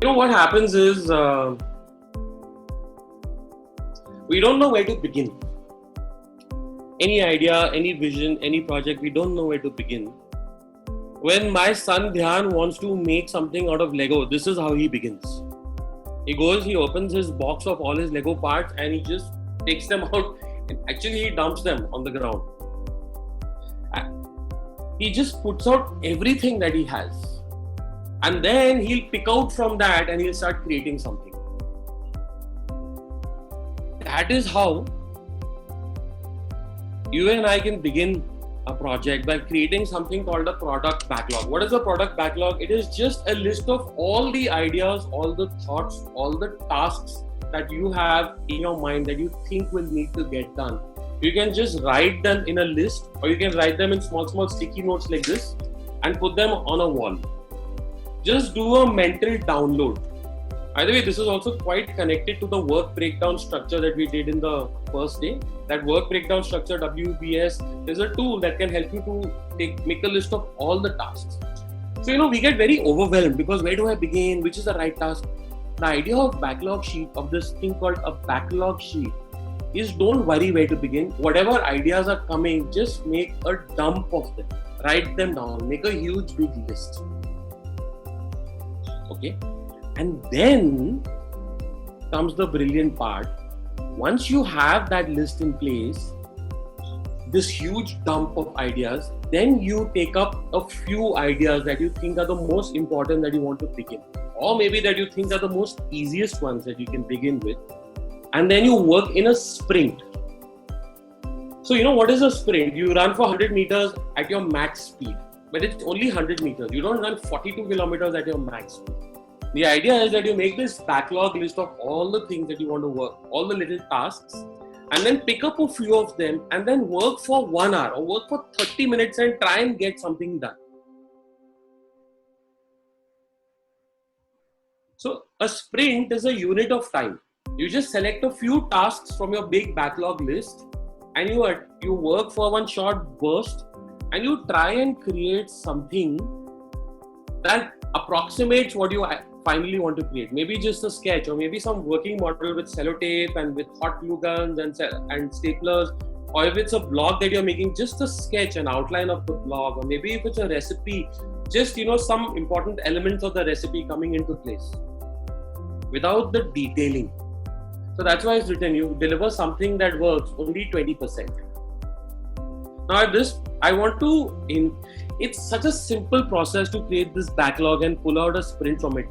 What happens is we don't know where to begin. Any idea, any vision, any project, we don't know where to begin. When my son Dhyan wants to make something out of Lego, this is how he begins. He opens his box of all his Lego parts and he just takes them out. Actually, he dumps them on the ground. He just puts out everything that he has. And then he'll pick out from that and he'll start creating something. That is how you and I can begin a project by creating something called a product backlog. What is a product backlog? It is just a list of all the ideas, all the thoughts, all the tasks that you have in your mind that you think will need to get done. You can just write them in a list, or you can write them in small sticky notes like this and put them on a wall. Just do a mental download. By the way, this is also quite connected to the work breakdown structure that we did in the first day. That work breakdown structure, WBS, is a tool that can help you to make a list of all the tasks. So, we get very overwhelmed because where do I begin? Which is the right task? The idea of backlog sheet, of this thing called a backlog sheet, is don't worry where to begin. Whatever ideas are coming, just make a dump of them. Write them down. Make a huge big list. Okay? And then comes the brilliant part. Once you have that list in place, this huge dump of ideas, then you take up a few ideas that you think are the most important that you want to begin, or maybe that you think are the most easiest ones that you can begin with, and then you work in a sprint. So what is a sprint? You run for 100 meters at your max speed, but it's only 100 meters. You don't run 42 kilometers at your max speed. The idea is that you make this backlog list of all the things that you want to work, all the little tasks, and then pick up a few of them and then work for 1 hour or work for 30 minutes and try and get something done. So a sprint is a unit of time. You just select a few tasks from your big backlog list and you work for one short burst and you try and create something that approximates what you finally want to create. Maybe just a sketch, or maybe some working model with sellotape and with hot glue guns and staplers, or if it's a blog that you're making, just a sketch, an outline of the blog, or maybe if it's a recipe, just some important elements of the recipe coming into place without the detailing. So that's why it's written, you deliver something that works only 20%. Now at this, it's such a simple process to create this backlog and pull out a sprint from it.